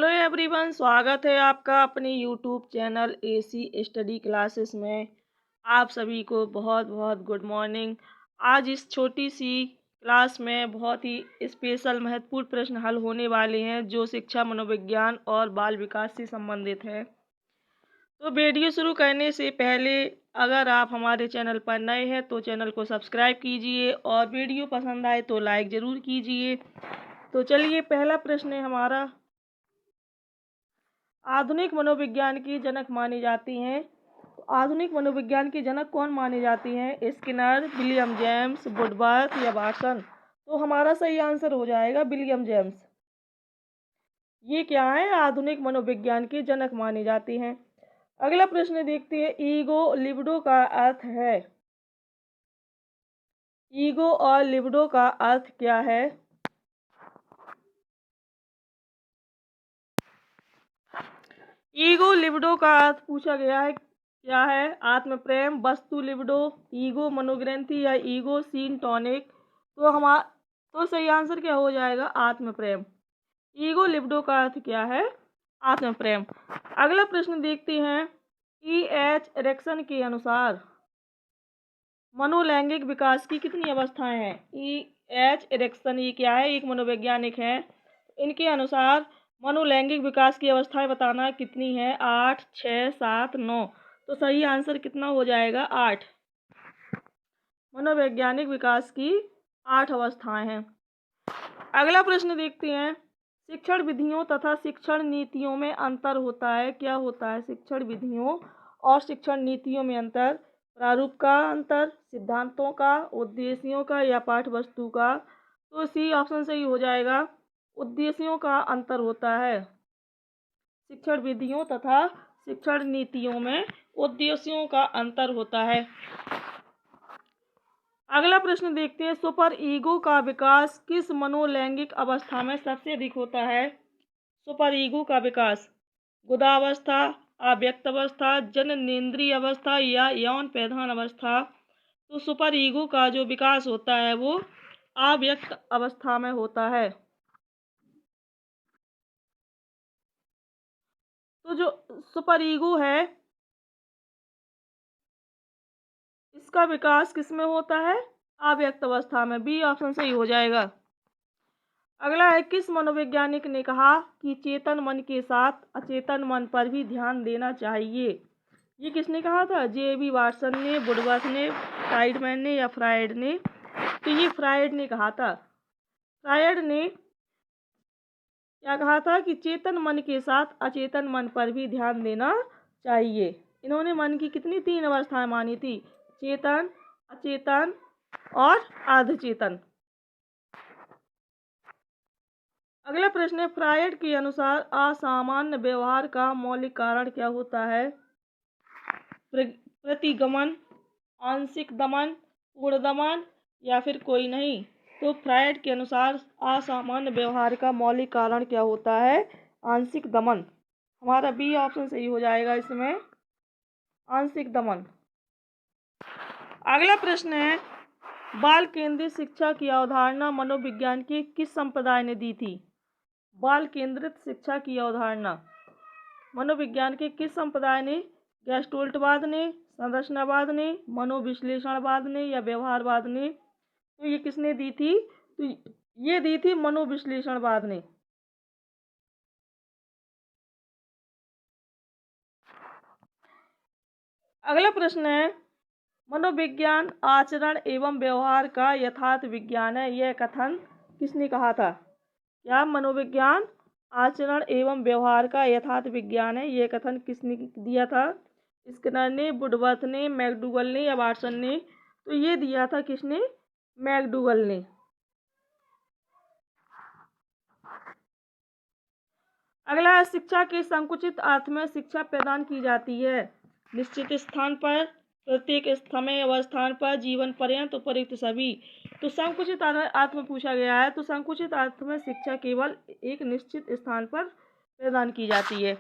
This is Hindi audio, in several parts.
हेलो एवरीवन, स्वागत है आपका अपने YouTube channel AC study classes में। आप सभी को बहुत बहुत गुड मॉर्निंग। आज इस छोटी सी क्लास में बहुत ही स्पेशल महत्वपूर्ण प्रश्न हल होने वाले हैं जो शिक्षा, मनोविज्ञान और बाल विकास से संबंधित है। तो वीडियो शुरू करने से पहले अगर आप हमारे चैनल पर नए हैं तो चैनल को सब्सक्राइब कीजिए और वीडियो पसंद आए तो लाइक ज़रूर कीजिए। तो चलिए, पहला प्रश्न है हमारा, आधुनिक मनोविज्ञान की जनक मानी जाती हैं। तो आधुनिक मनोविज्ञान की जनक कौन मानी जाती हैं? स्किनर, विलियम जेम्स, वुडवर्थ या वाटसन? तो हमारा सही आंसर हो जाएगा विलियम जेम्स। ये क्या है? आधुनिक मनोविज्ञान की जनक मानी जाती हैं। अगला प्रश्न देखते हैं, ईगो लिबिडो का अर्थ है। ईगो और लिबिडो का अर्थ क्या है? ईगो लिबिडो का अर्थ पूछा गया है, क्या है? आत्म प्रेम, वस्तु लिबिडो, ईगो मनोग्रंथि या ईगो सीन टॉनिक? तो सही आंसर क्या हो जाएगा? आत्म प्रेम। ईगो लिबिडो का अर्थ क्या है? आत्म प्रेम। अगला प्रश्न देखते हैं, EH एरिक्सन के अनुसार मनोलैंगिक विकास की कितनी अवस्थाएं हैं? EH एरिक्सन ये क्या है? एक मनोवैज्ञानिक है। इनके अनुसार मनोलैंगिक विकास की अवस्थाएं बताना कितनी है? 8, 6, 7, 9? तो सही आंसर कितना हो जाएगा? 8। मनोवैज्ञानिक विकास की 8 अवस्थाएं हैं। अगला प्रश्न देखते हैं, शिक्षण विधियों तथा शिक्षण नीतियों में अंतर होता है। क्या होता है? शिक्षण विधियों और शिक्षण नीतियों में अंतर। प्रारूप का अंतर, सिद्धांतों का, उद्देश्यों का या पाठ्यवस्तु का? तो सी ऑप्शन सही हो जाएगा, उद्देश्यों का अंतर होता है। शिक्षण विधियों तथा शिक्षण नीतियों में उद्देश्यों का अंतर होता है। अगला प्रश्न देखते हैं, सुपर ईगो का विकास किस मनोलैंगिक अवस्था में सबसे अधिक होता है? सुपर ईगो का विकास गुदावस्था, अव्यक्त अवस्था, जननेंद्रिय अवस्था या यौन प्रधान अवस्था? तो सुपर ईगो का जो विकास होता है वो अव्यक्त अवस्था में होता है। तो जो सुपर ईगो है इसका विकास किस में होता है? अव्यक्त अवस्था में। बी ऑप्शन सही हो जाएगा। अगला है, किस मनोवैज्ञानिक ने कहा कि चेतन मन के साथ अचेतन मन पर भी ध्यान देना चाहिए? ये किसने कहा था? J.B. वाटसन ने, वुडवर्थ ने, फ्राइडमैन ने या फ्रायड ने? तो ये फ्रायड ने कहा था। फ्रायड ने क्या कहा था कि चेतन मन के साथ अचेतन मन पर भी ध्यान देना चाहिए। इन्होंने मन की कितनी 3 अवस्थाएं मानी थी? चेतन, अचेतन और अर्धचेतन। अगला प्रश्न है, फ्रायड के अनुसार असामान्य व्यवहार का मौलिक कारण क्या होता है? प्रतिगमन, आंशिक दमन, पूर्ण दमन या फिर कोई नहीं? तो फ्रायड के अनुसार असामान्य व्यवहार का मौलिक कारण क्या होता है? आंशिक दमन। हमारा बी ऑप्शन सही हो जाएगा इसमें, आंशिक दमन। अगला प्रश्न है, बाल केंद्रित शिक्षा की अवधारणा मनोविज्ञान के किस संप्रदाय ने दी थी? बाल केंद्रित शिक्षा की अवधारणा मनोविज्ञान के किस संप्रदाय ने? गेस्टोल्टवाद ने, संरचनावाद ने, मनोविश्लेषणवाद ने या व्यवहारवाद ने? तो ये किसने दी थी? तो ये दी थी मनोविश्लेषणवाद ने। अगला प्रश्न है, मनोविज्ञान आचरण एवं व्यवहार का यथार्थ विज्ञान है, यह कथन किसने कहा था? क्या मनोविज्ञान आचरण एवं व्यवहार का यथार्थ विज्ञान है, यह कथन किसने दिया था? स्किनर ने, वुडवर्थ ने, मैकडूगल ने या वाटसन ने? तो ये दिया था किसने? मैकडूगल ने। अगला है, शिक्षा के संकुचित अर्थ में शिक्षा प्रदान की जाती है निश्चित स्थान पर, प्रत्येक समय अवस्थान पर, जीवन पर्यंत, उपयुक्त सभी? तो संकुचित अर्थ में पूछा गया है, तो संकुचित अर्थ में शिक्षा केवल एक निश्चित स्थान पर प्रदान की जाती है।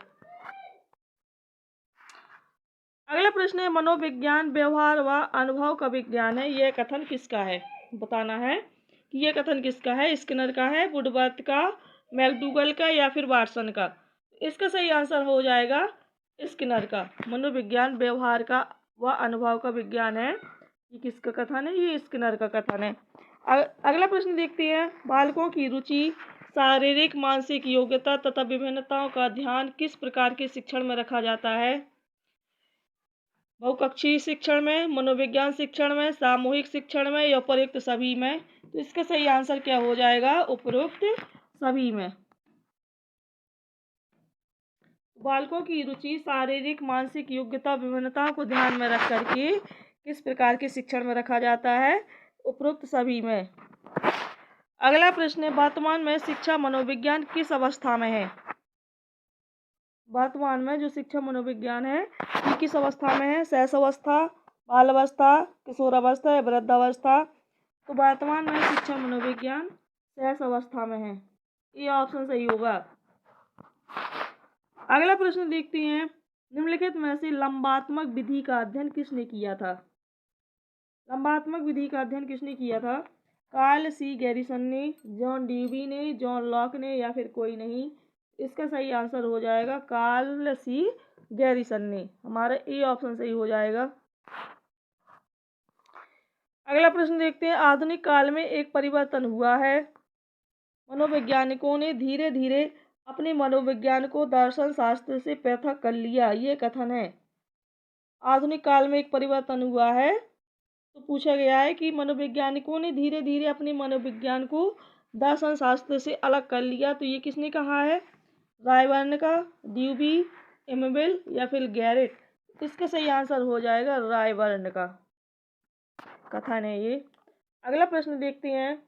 अगला प्रश्न है, मनोविज्ञान व्यवहार व अनुभव का विज्ञान है, यह कथन किसका है? बताना है कि यह कथन किसका है? स्किनर का है, वुडवर्थ का, मैकडूगल का या फिर वाटसन का? इसका सही आंसर हो जाएगा स्किनर का। मनोविज्ञान व्यवहार का व अनुभव का विज्ञान है। ये किसका कथन है? ये स्किनर का कथन है। अगला प्रश्न देखते हैं। बालकों की रुचि, शारीरिक मानसिक योग्यता तथा विभिन्नताओं का ध्यान किस प्रकार के शिक्षण में रखा जाता है? बहुकक्षीय शिक्षण में, मनोविज्ञान शिक्षण में, सामूहिक शिक्षण में या उपरोक्त सभी में? तो इसका सही आंसर क्या हो जाएगा? उपरोक्त सभी में। बालकों की रुचि, शारीरिक मानसिक योग्यता विभिन्नताओं को ध्यान में रख करके किस प्रकार के शिक्षण में रखा जाता है? उपरोक्त सभी में। अगला प्रश्न है। वर्तमान में शिक्षा मनोविज्ञान किस अवस्था में है? वर्तमान में जो शिक्षा मनोविज्ञान है ये किस अवस्था में है? शैशवावस्था, बाल अवस्था, किशोरावस्था या वृद्धावस्था? तो वर्तमान में शिक्षा मनोविज्ञान शैशव अवस्था में है। ये ऑप्शन सही होगा। अगला प्रश्न देखते हैं। निम्नलिखित में से लंबात्मक विधि का अध्ययन किसने किया था? लंबात्मक विधि का अध्ययन किसने किया था? कार्ल सी गैरिसन ने, जॉन ड्यूबी ने, जॉन लॉक ने या फिर कोई नहीं? इसका सही आंसर हो जाएगा कार्ल सी गैरिसन ने। हमारा ए ऑप्शन सही हो जाएगा। अगला प्रश्न देखते हैं। आधुनिक काल में एक परिवर्तन हुआ है। मनोवैज्ञानिकों ने धीरे धीरे अपने मनोविज्ञान को दर्शन शास्त्र से पृथक कर लिया, ये कथन है। आधुनिक काल में एक परिवर्तन हुआ है, तो पूछा गया है कि मनोवैज्ञानिकों ने धीरे धीरे अपने मनोविज्ञान को दर्शन शास्त्र से अलग कर लिया, तो ये किसने कहा है? रायबर्न का, ड्यूबी, एमेबल या फिर गैरेट? इसका सही आंसर हो जाएगा रायबर्न का कथन है ये। अगला प्रश्न देखते हैं।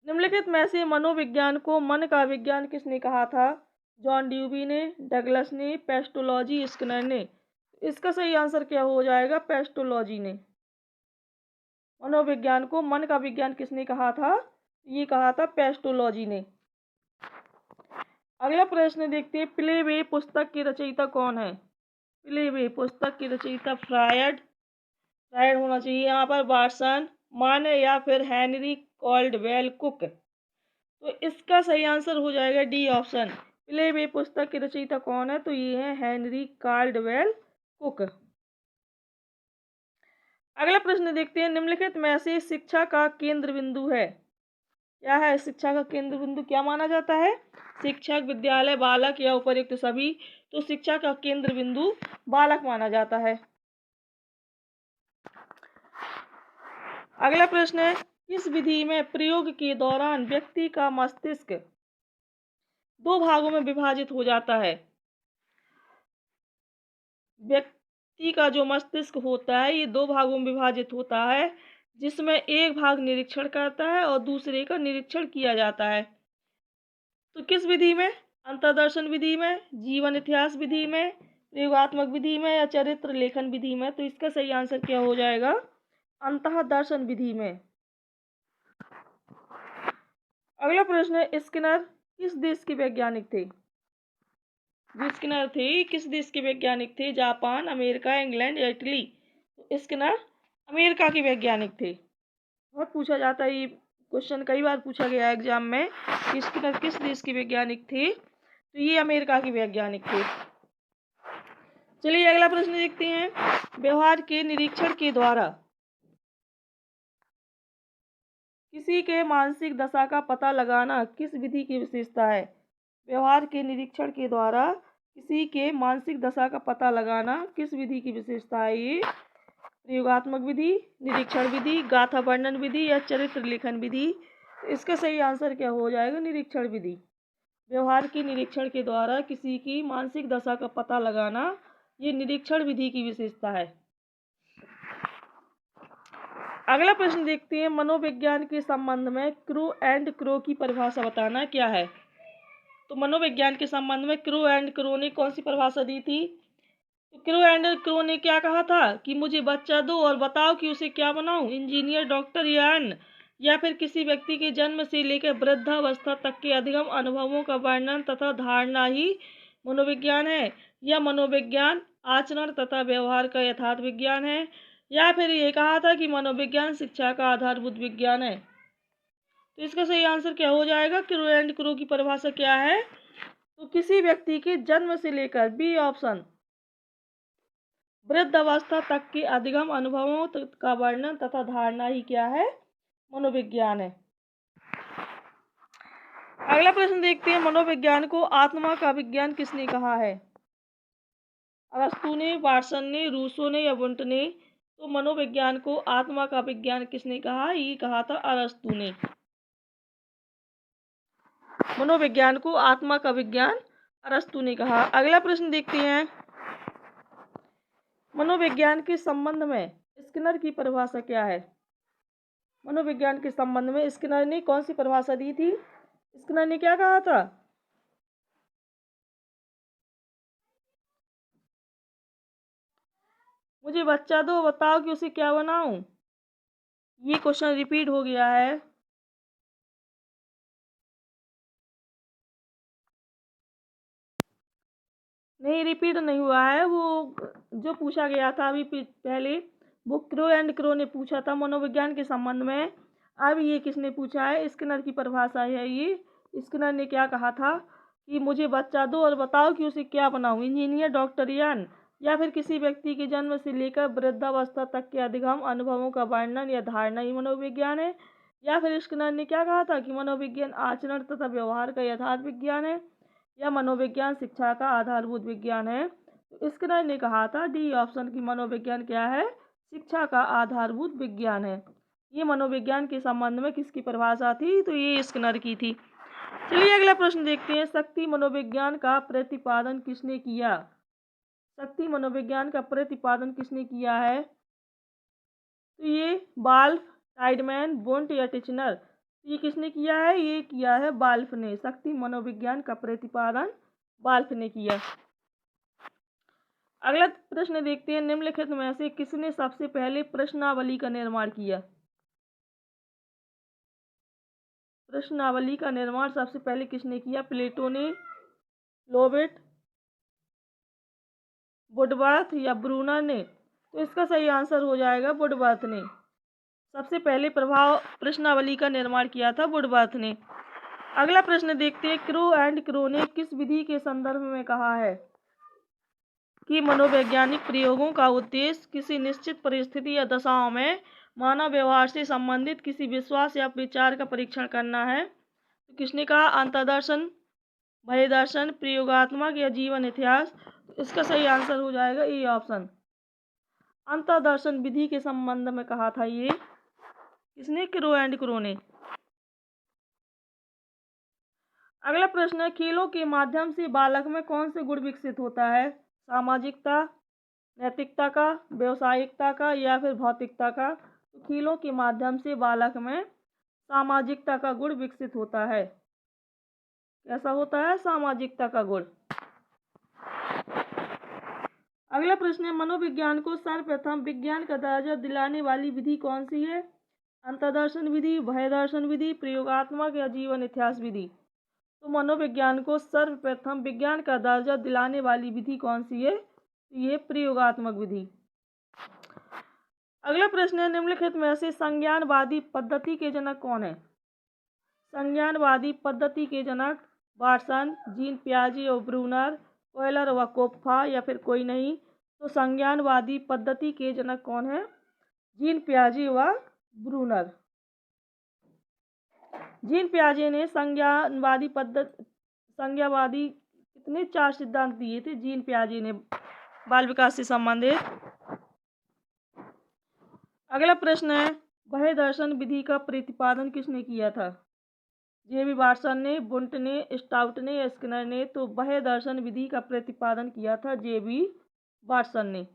निम्नलिखित में से मनोविज्ञान को मन का विज्ञान किसने कहा था? जॉन ड्यूबी ने, डगलस ने, पेस्टोलॉजी स्किनर ने? इसका सही आंसर क्या हो जाएगा? पेस्टोलॉजी ने। मनोविज्ञान को मन का विज्ञान किसने कहा था? ये कहा था पेस्टोलॉजी ने। अगला प्रश्न देखते हैं। प्लेवे पुस्तक की रचयिता कौन है? प्लेवे पुस्तक की रचयिता फ्रायड होना चाहिए यहाँ पर, वाटसन, मान या फिर हेनरी कॉल्डवेल कुक? तो इसका सही आंसर हो जाएगा डी ऑप्शन। प्लेवे पुस्तक की रचयिता कौन है? तो ये है हेनरी कॉल्डवेल कुक। अगला प्रश्न देखते हैं। निम्नलिखित में से शिक्षा का केंद्र बिंदु है? क्या है शिक्षा का केंद्र बिंदु? क्या माना जाता है? शिक्षक, विद्यालय, बालक या उपर्युक्त सभी? तो शिक्षा का केंद्र बिंदु बालक माना जाता है। अगला प्रश्न है। किस विधि में प्रयोग के दौरान व्यक्ति का मस्तिष्क दो भागों में विभाजित हो जाता है? व्यक्ति का जो मस्तिष्क होता है ये दो भागों में विभाजित होता है, जिसमें एक भाग निरीक्षण करता है और दूसरे का निरीक्षण किया जाता है। तो किस विधि में? अंतर्दर्शन विधि में, जीवन इतिहास विधि में, प्रयोगात्मक विधि में या चरित्र लेखन विधि में? तो इसका सही आंसर क्या हो जाएगा? अंतर्दर्शन विधि में। अगला प्रश्न है। स्किनर किस देश के वैज्ञानिक थे? जो स्किनर थे किस देश के वैज्ञानिक थे? जापान, अमेरिका, इंग्लैंड या इटली? तो स्किनर अमेरिका के वैज्ञानिक थे। बहुत पूछा जाता है ये क्वेश्चन, कई बार पूछा गया है एग्जाम में कि स्किनर किस देश के वैज्ञानिक थे? तो ये अमेरिका के वैज्ञानिक थे। चलिए अगला प्रश्न देखते हैं। व्यवहार के निरीक्षण के द्वारा किसी के मानसिक दशा का पता लगाना किस विधि की विशेषता है? व्यवहार के निरीक्षण के द्वारा किसी के मानसिक दशा का पता लगाना किस विधि की विशेषता है? ये प्रयोगात्मक विधि, निरीक्षण विधि, गाथा वर्णन विधि या चरित्र लेखन विधि? इसका सही आंसर क्या हो जाएगा? निरीक्षण विधि। व्यवहार के निरीक्षण के द्वारा किसी की मानसिक दशा का पता लगाना ये निरीक्षण विधि की विशेषता है। अगला प्रश्न देखते हैं। मनोविज्ञान के संबंध में क्रू एंड क्रो की परिभाषा बताना क्या है? तो मनोविज्ञान के संबंध में क्रू एंड क्रो ने कौन सी परिभाषा दी थी? तो क्रू एंड क्रो ने क्या कहा था कि मुझे बच्चा दो और बताओ कि उसे क्या बनाऊं, इंजीनियर, डॉक्टर या अन्य, या फिर किसी व्यक्ति के जन्म से लेकर वृद्धावस्था तक के अधिगम अनुभवों का वर्णन तथा धारणा ही मनोविज्ञान है, या मनोविज्ञान आचरण तथा व्यवहार का यथार्थ विज्ञान है, या फिर ये कहा था कि मनोविज्ञान शिक्षा का आधारभूत विज्ञान है? तो इसका सही आंसर क्या हो जाएगा? क्रू एंड क्रो की परिभाषा क्या है? तो किसी व्यक्ति के जन्म से लेकर, बी ऑप्शन, वृद्धावस्था तक के अधिगम अनुभवों का वर्णन तथा धारणा ही क्या है? मनोविज्ञान है। अगला प्रश्न देखते हैं, मनोविज्ञान को आत्मा का विज्ञान किसने कहा है? अरस्तु ने, वाटसन ने, रूसो ने या वुंट ने? तो मनोविज्ञान को आत्मा का विज्ञान किसने कहा? ये कहा था अरस्तु ने। मनोविज्ञान को आत्मा का विज्ञान अरस्तु ने कहा। अगला प्रश्न देखते हैं, मनोविज्ञान के संबंध में स्किनर की परिभाषा क्या है? मनोविज्ञान के संबंध में स्किनर ने कौन सी परिभाषा दी थी? स्किनर ने क्या कहा था? मुझे बच्चा दो, बताओ कि उसे क्या बनाऊं। ये क्वेश्चन रिपीट हो गया है। नहीं, रिपीट नहीं हुआ है, वो जो पूछा गया था अभी पहले वो क्रो एंड क्रो ने पूछा था मनोविज्ञान के संबंध में। अब ये किसने पूछा है? स्किनर की परिभाषा है ये। स्किनर ने क्या कहा था कि मुझे बच्चा दो और बताओ कि उसे क्या बनाऊं, इंजीनियर, डॉक्टर या फिर किसी व्यक्ति के जन्म से लेकर वृद्धावस्था तक के अधिगम अनुभवों का वर्णन या धारणा ही मनोविज्ञान है। या फिर स्किनर ने क्या कहा था कि मनोविज्ञान आचरण तथा व्यवहार का यथार्थ विज्ञान है या मनोविज्ञान शिक्षा का आधारभूत विज्ञान है। तो स्किनर ने कहा था डी ऑप्शन की मनोविज्ञान क्या है? शिक्षा का आधारभूत विज्ञान है। ये मनोविज्ञान के संबंध में किसकी परिभाषा थी? तो ये स्किनर की थी। चलिए अगला प्रश्न देखते हैं, शक्ति मनोविज्ञान का प्रतिपादन किसने किया? शक्ति मनोविज्ञान का प्रतिपादन किसने किया है? तो ये बाल्फ, टाइडमैन, वुंट या टिचनर? ये किसने किया है? ये किया है बाल्फ ने। शक्ति मनोविज्ञान का प्रतिपादन बाल्फ ने किया। अगला प्रश्न देखते हैं, निम्नलिखित में से किसने सबसे पहले प्रश्नावली का निर्माण किया? प्रश्नावली का निर्माण सबसे पहले किसने किया? प्लेटो ने, लोबेट, वुडवर्थ या ब्रूनर ने? तो इसका सही आंसर हो जाएगा वुडवर्थ ने। सबसे पहले प्रश्नावली का निर्माण किया था वुडवर्थ ने। अगला प्रश्न देखते हैं, क्रो एंड क्रो ने किस विधि के संदर्भ में कहा है कि मनोवैज्ञानिक प्रयोगों का उद्देश्य किसी निश्चित परिस्थिति या दशाओं में मानव व्यवहार से संबंधित किसी विश्वास या विचार का परीक्षण करना है? तो किसने कहा? अंतर्दर्शन, भय दर्शन, प्रयोगात्मक या जीवन इतिहास? इसका सही आंसर हो जाएगा ए ऑप्शन, अंतर्दर्शन विधि के संबंध में कहा था ये किसने? क्रो एंड क्रो ने। अगला प्रश्न है, खेलों के माध्यम से बालक में कौन से गुण विकसित होता है? सामाजिकता, नैतिकता का, व्यवसायिकता का या फिर भौतिकता का? तो खेलों के माध्यम से बालक में सामाजिकता का गुण विकसित होता है। कैसा होता है? सामाजिकता का गुण। अगला प्रश्न है, मनोविज्ञान को सर्वप्रथम विज्ञान का दर्जा दिलाने वाली विधि कौन सी है? अंतर्दर्शन विधि, भय दर्शन विधि, प्रयोगात्मक या जीवन इतिहास विधि? तो मनोविज्ञान को सर्वप्रथम विज्ञान का दर्जा दिलाने वाली विधि कौन सी है? ये प्रयोगात्मक विधि। अगला प्रश्न है, निम्नलिखित में से संज्ञानवादी पद्धति के जनक कौन है? संज्ञानवादी पद्धति के जनक वाटसन, जीन पियाजे और ब्रूनर, कोयलर व कोप्फा या फिर कोई नहीं? तो संज्ञानवादी पद्धति के जनक कौन है? जीन पियाजे व ब्रूनर। जीन पियाजे ने संज्ञानवादी कितने 4 सिद्धांत दिए थे जीन पियाजे ने बाल विकास से संबंधित। अगला प्रश्न है, भय दर्शन विधि का प्रतिपादन किसने किया था? जेबी वाटसन ने, वुंट ने, स्टाउट ने या स्किनर ने? तो भय दर्शन विधि का प्रतिपादन किया था जेबी वाटसन ने।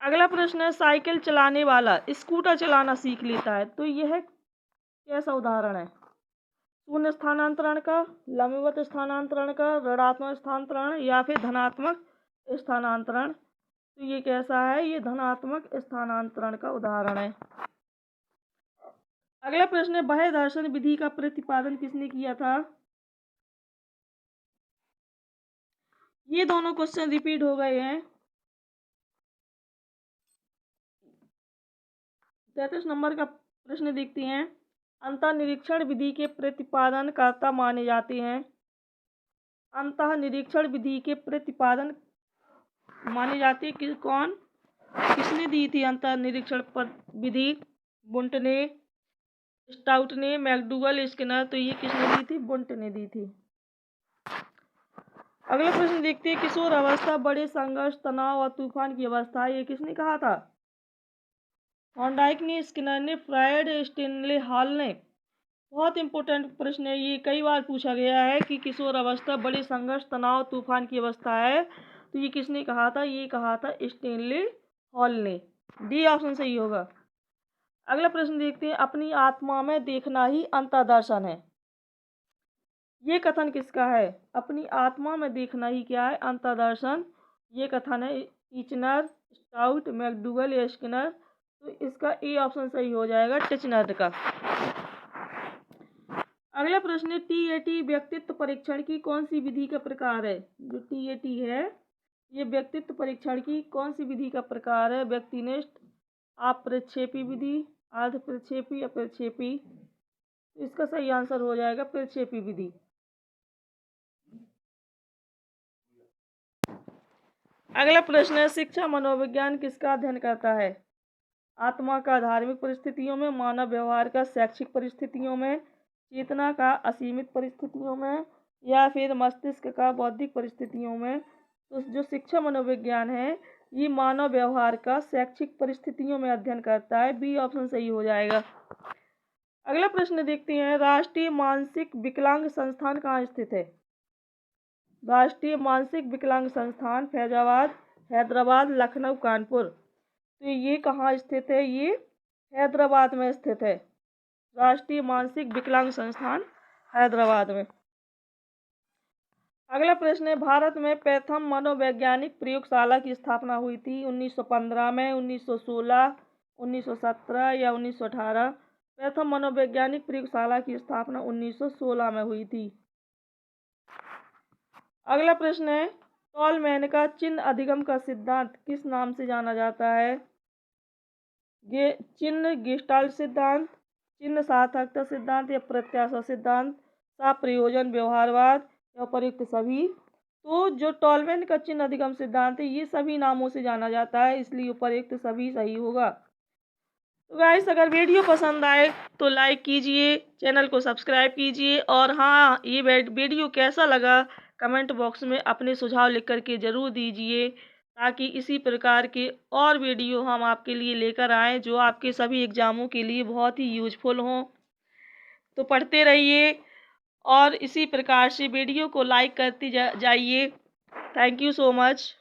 अगला प्रश्न है, साइकिल चलाने वाला स्कूटर चलाना सीख लेता है, तो यह कैसा उदाहरण है? शून्य स्थानांतरण का, लंबवत स्थानांतरण का, ऋणात्मक स्थानांतरण या फिर धनात्मक स्थानांतरण? तो ये कैसा है? ये धनात्मक स्थानांतरण का उदाहरण है। अगला प्रश्न है, भय दर्शन विधि का प्रतिपादन किसने किया था? ये दोनों क्वेश्चन रिपीट हो गए हैं। 33 नंबर का प्रश्न देखते हैं, अंतर्निरीक्षण विधि के प्रतिपादनकर्ता माने जाते हैं अंतः निरीक्षण विधि के प्रतिपादन माने जाते हैं कि कौन किसने दी थी अंतः निरीक्षण विधि? बुंट ने, स्टाउट ने, मैकडूगल, स्किनर। तो ये किसने दी थी? बुंट ने दी थी। अगला प्रश्न देखते हैं, किशोर अवस्था बड़े संघर्ष, तनाव और तूफान की अवस्था। ये किसने कहा था? थॉर्नडाइक ने, स्किनर ने, फ्रायड, स्टेनले हॉल ने। बहुत इंपॉर्टेंट प्रश्न है ये, कई बार पूछा गया है कि किशोर अवस्था बड़े संघर्ष, तनाव, तूफान की अवस्था है। तो ये किसने कहा था? ये कहा था स्टेनले हॉल ने। डी ऑप्शन सही होगा। अगला प्रश्न देखते हैं, अपनी आत्मा में देखना ही अंतर्दर्शन है। ये कथन किसका है? अपनी आत्मा में देखना ही क्या है? अंतर्दर्शन। ये कथन है टीचनर, स्टाउट, मैकडूगल या स्किनर। तो इसका ए ऑप्शन सही हो जाएगा, टीचनर का। अगला प्रश्न, टीएटी व्यक्तित्व परीक्षण की कौन सी विधि का प्रकार है? जो टीएटी है ये व्यक्तित्व परीक्षण की कौन सी विधि का प्रकार है? व्यक्तिनिष्ठ, अप्रक्षेपी विधि, अर्ध प्रक्षेपी या प्रक्षेपी। इसका सही आंसर हो जाएगा प्रक्षेपी विधि। अगला प्रश्न है, शिक्षा मनोविज्ञान किसका अध्ययन करता है? आत्मा का धार्मिक परिस्थितियों में, मानव व्यवहार का शैक्षिक परिस्थितियों में, चेतना का असीमित परिस्थितियों में, या फिर मस्तिष्क का बौद्धिक परिस्थितियों में। तो जो शिक्षा मनोविज्ञान है ये मानव व्यवहार का शैक्षिक परिस्थितियों में अध्ययन करता है। बी ऑप्शन सही हो जाएगा। अगला प्रश्न देखते हैं, राष्ट्रीय मानसिक विकलांग संस्थान कहाँ स्थित है? राष्ट्रीय मानसिक विकलांग संस्थान फैजाबाद, हैदराबाद, लखनऊ, कानपुर। तो ये कहाँ स्थित है? ये हैदराबाद में स्थित है। राष्ट्रीय मानसिक विकलांग संस्थान हैदराबाद में। अगला प्रश्न है, भारत में प्रथम मनोवैज्ञानिक प्रयोगशाला की स्थापना हुई थी 1915 में, 1916, 1917 या 1918? प्रथम मनोवैज्ञानिक प्रयोगशाला की स्थापना 1916 में हुई थी। अगला प्रश्न है, टॉलमैन का चिन्ह अधिगम का सिद्धांत किस नाम से जाना जाता है? चिन्ह गेस्टाल्ट सिद्धांत, चिन्ह सार्थकता सिद्धांत या प्रत्याशा सिद्धांत, प्रयोजन व्यवहारवाद या उपयुक्त सभी। तो जो टॉलमैन का चिन्ह अधिगम सिद्धांत है ये सभी नामों से जाना जाता है, इसलिए उपयुक्त सभी सही होगा। तो गाइस, अगर वीडियो पसंद आए तो लाइक कीजिए, चैनल को सब्सक्राइब कीजिए, और हाँ, ये वीडियो कैसा लगा कमेंट बॉक्स में अपने सुझाव लिख करके ज़रूर दीजिए, ताकि इसी प्रकार के और वीडियो हम आपके लिए लेकर आएँ जो आपके सभी एग्ज़ामों के लिए बहुत ही यूजफुल हों। तो पढ़ते रहिए और इसी प्रकार से वीडियो को लाइक करते जाइए। Thank you so much.